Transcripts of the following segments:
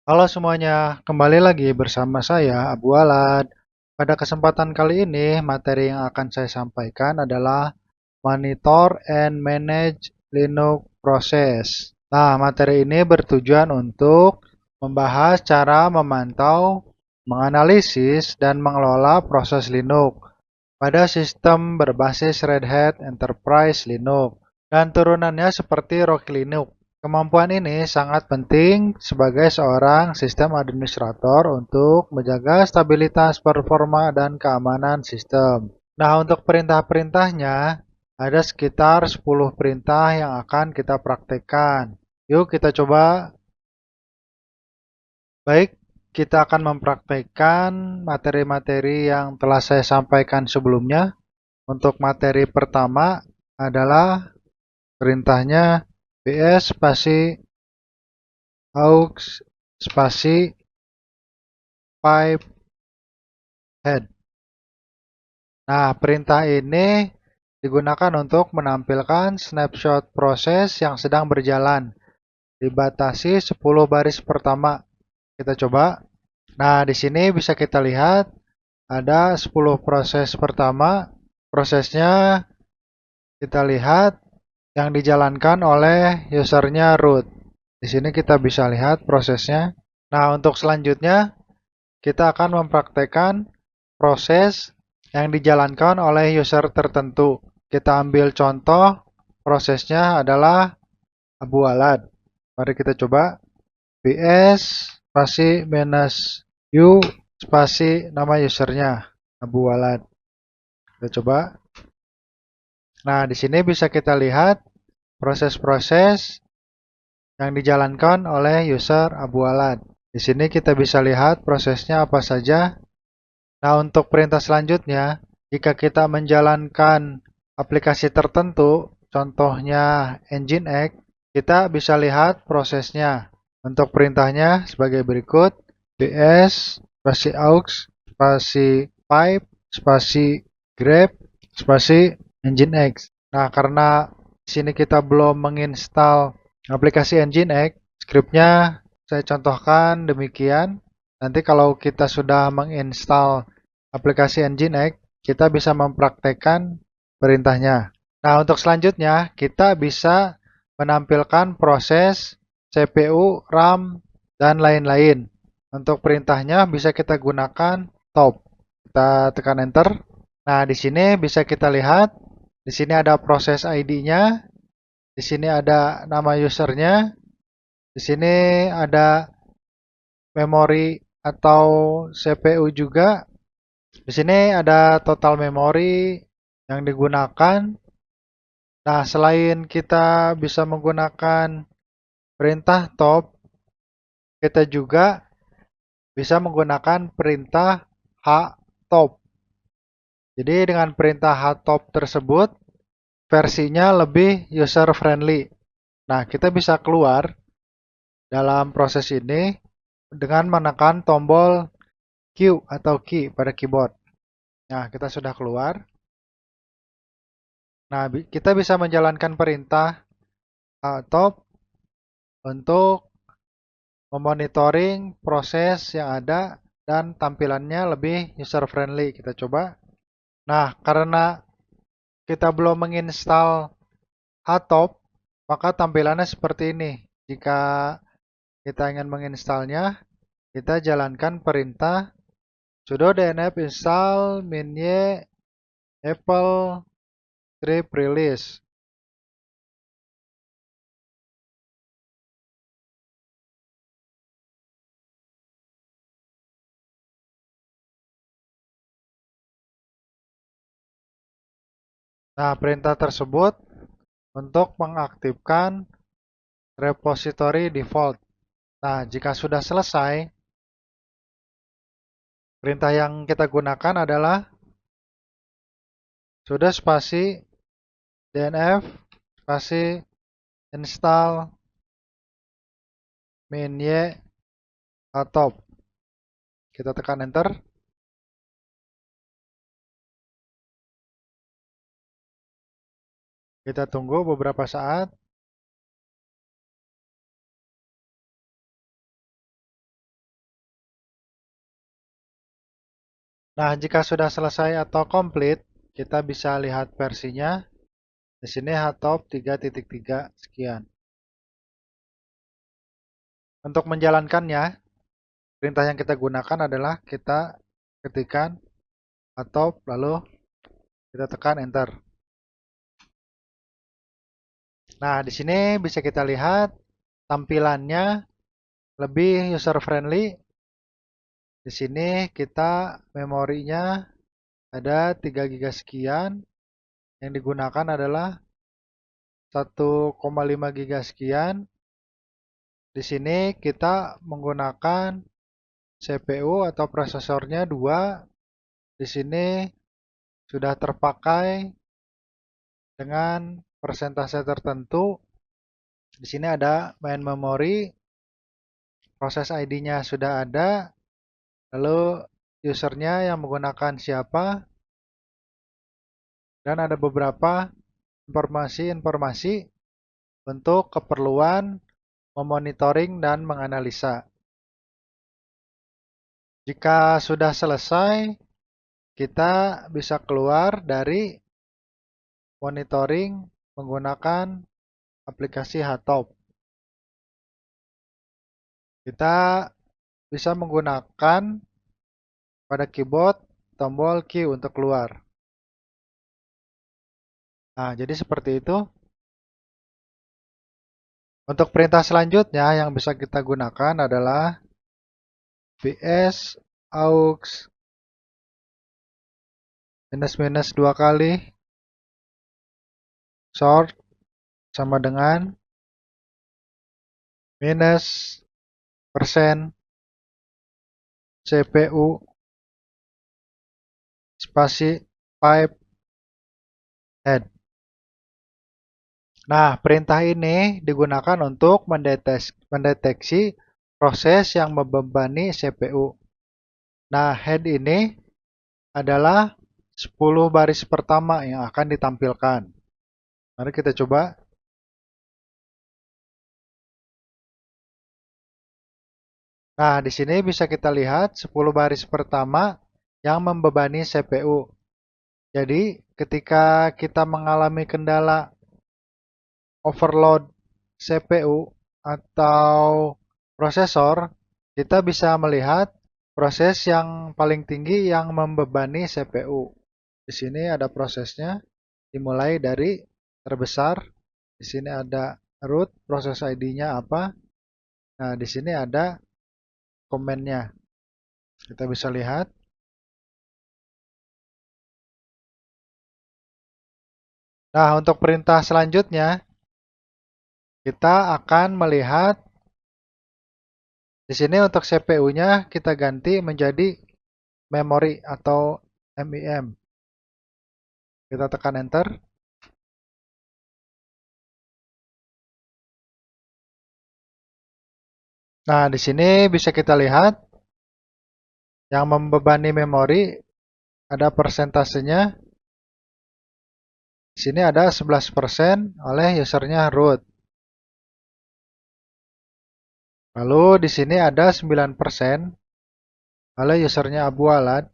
Halo semuanya, kembali lagi bersama saya Abu Alad. Pada kesempatan kali ini, materi yang akan saya sampaikan adalah Monitor and Manage Linux Process. Nah, materi ini bertujuan untuk membahas cara memantau, menganalisis, dan mengelola proses Linux pada sistem berbasis Red Hat Enterprise Linux dan turunannya seperti Rocky Linux. Kemampuan ini sangat penting sebagai seorang sistem administrator untuk menjaga stabilitas performa dan keamanan sistem. Nah, untuk perintah-perintahnya ada sekitar 10 perintah yang akan kita praktekkan. Yuk kita coba. Baik, kita akan mempraktekkan materi-materi yang telah saya sampaikan sebelumnya. Untuk materi pertama adalah perintahnya ps spasi aux spasi pipe head. Nah, perintah ini digunakan untuk menampilkan snapshot proses yang sedang berjalan. Dibatasi 10 baris pertama. Kita coba. Nah, di sini bisa kita lihat ada 10 proses pertama. Prosesnya kita lihat yang dijalankan oleh usernya root. Di sini kita bisa lihat prosesnya. Nah, untuk selanjutnya kita akan mempraktekkan proses yang dijalankan oleh user tertentu. Kita ambil contoh, prosesnya adalah Abu Alad. Mari kita coba. PS spasi minus U spasi nama usernya Abu Alad. Kita coba. Nah, di sini bisa kita lihat proses-proses yang dijalankan oleh user Abu Alad. Di sini kita bisa lihat prosesnya apa saja. Nah, untuk perintah selanjutnya, jika kita menjalankan aplikasi tertentu, contohnya Nginx, kita bisa lihat prosesnya. Untuk perintahnya sebagai berikut, ps spasi aux spasi pipe spasi grep spasi Nginx. Nah, karena di sini kita belum menginstal aplikasi Nginx, skripnya saya contohkan demikian. Nanti kalau kita sudah menginstal aplikasi Nginx, kita bisa mempraktekkan perintahnya. Nah, untuk selanjutnya kita bisa menampilkan proses CPU, RAM, dan lain-lain. Untuk perintahnya bisa kita gunakan top. Kita tekan enter. Nah, di sini bisa kita lihat, di sini ada proses ID-nya, di sini ada nama usernya, di sini ada memori atau CPU juga. Di sini ada total memori yang digunakan. Nah, selain kita bisa menggunakan perintah top, kita juga bisa menggunakan perintah htop. Jadi dengan perintah htop tersebut, versinya lebih user friendly. Nah, kita bisa keluar dalam proses ini dengan menekan tombol Q atau key pada keyboard. Nah, kita sudah keluar. Nah, kita bisa menjalankan perintah top untuk memonitoring proses yang ada dan tampilannya lebih user friendly. Kita coba. Nah, karena kita belum menginstal htop, maka tampilannya seperti ini. Jika kita ingin menginstalnya, kita jalankan perintah sudo dnf install minye apple script release. Nah, perintah tersebut untuk mengaktifkan repository default. Nah, jika sudah selesai, perintah yang kita gunakan adalah sudo spasi dnf spasi install minye top. Kita tekan enter. Kita tunggu beberapa saat. Nah, jika sudah selesai atau komplit, kita bisa lihat versinya. Di sini httop 3.3 sekian. Untuk menjalankannya, perintah yang kita gunakan adalah kita ketikkan httop lalu kita tekan enter. Nah, di sini bisa kita lihat tampilannya lebih user friendly. Di sini kita memorinya ada 3 GB sekian. Yang digunakan adalah 1,5 GB sekian. Di sini kita menggunakan CPU atau prosesornya 2. Di sini sudah terpakai dengan persentase tertentu. Di sini ada main memory, proses ID-nya sudah ada, lalu usernya yang menggunakan siapa, dan ada beberapa informasi-informasi untuk keperluan memonitoring dan menganalisa. Jika sudah selesai, kita bisa keluar dari monitoring menggunakan aplikasi httop. Kita bisa menggunakan pada keyboard tombol Q untuk keluar. Nah, jadi seperti itu. Untuk perintah selanjutnya yang bisa kita gunakan adalah vs aux minus 2 kali short sama dengan minus persen CPU spasi pipe head. Nah, perintah ini digunakan untuk mendeteksi proses yang membebani CPU. Nah, head ini adalah 10 baris pertama yang akan ditampilkan. Mari kita coba. Nah, di sini bisa kita lihat 10 baris pertama yang membebani CPU. Jadi, ketika kita mengalami kendala overload CPU atau prosesor, kita bisa melihat proses yang paling tinggi yang membebani CPU. Di sini ada prosesnya, dimulai dari terbesar. Di sini ada root, proses ID-nya apa. Nah, di sini ada komennya. Kita bisa lihat. Nah, untuk perintah selanjutnya, kita akan melihat di sini untuk CPU-nya kita ganti menjadi memori atau MIM. Kita tekan enter. Nah, di sini bisa kita lihat yang membebani memori ada persentasenya. Di sini ada 11% oleh usernya root. Lalu di sini ada 9% oleh usernya Abu Alad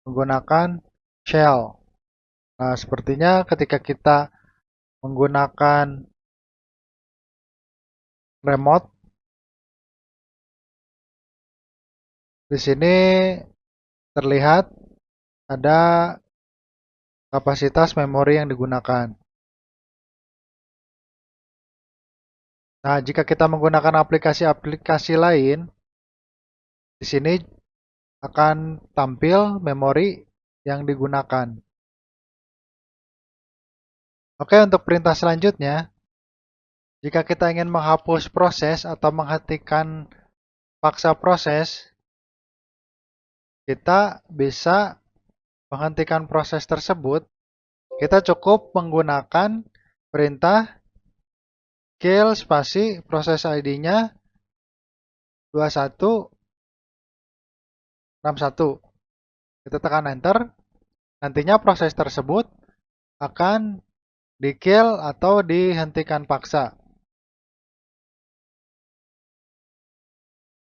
menggunakan shell. Nah, sepertinya ketika kita menggunakan remote, di sini terlihat ada kapasitas memori yang digunakan. Nah, jika kita menggunakan aplikasi-aplikasi lain, di sini akan tampil memori yang digunakan. Oke, untuk perintah selanjutnya, jika kita ingin menghapus proses atau menghentikan paksa proses, kita bisa menghentikan proses tersebut. Kita cukup menggunakan perintah kill spasi proses ID-nya 2161. Kita tekan enter. Nantinya proses tersebut akan di-kill atau dihentikan paksa.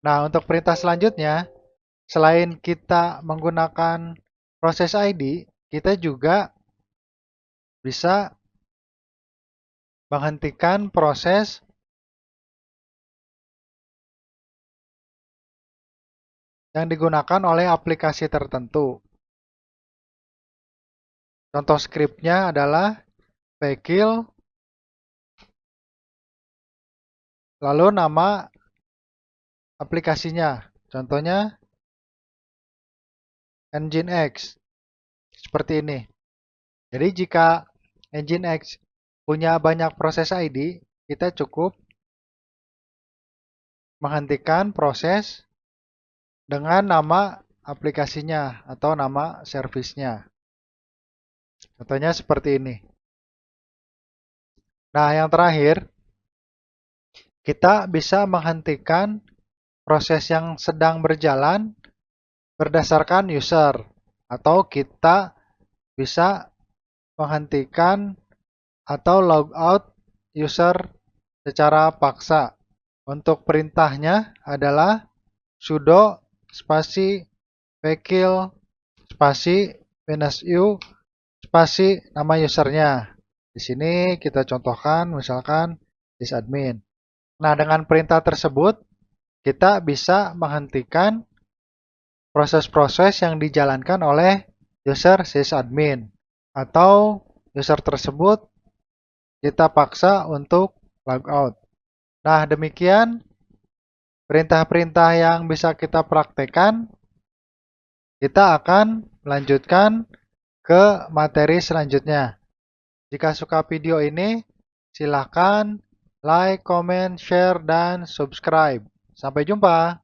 Nah, untuk perintah selanjutnya, selain kita menggunakan proses ID, kita juga bisa menghentikan proses yang digunakan oleh aplikasi tertentu. Contoh scriptnya adalah vehicle, lalu nama aplikasinya. Contohnya Nginx. Seperti ini. Jadi jika Nginx punya banyak proses ID, kita cukup menghentikan proses dengan nama aplikasinya atau nama servisnya. Contohnya seperti ini. Nah, yang terakhir, kita bisa menghentikan proses yang sedang berjalan berdasarkan user, atau kita bisa menghentikan atau logout user secara paksa. Untuk perintahnya adalah sudo spasi vehicle spasi -u spasi nama usernya. Di sini kita contohkan misalkan sysadmin. Nah, dengan perintah tersebut kita bisa menghentikan proses-proses yang dijalankan oleh user sysadmin, atau user tersebut kita paksa untuk logout. Nah, demikian perintah-perintah yang bisa kita praktekkan. Kita akan melanjutkan ke materi selanjutnya. Jika suka video ini, silakan like, comment, share, dan subscribe. Sampai jumpa.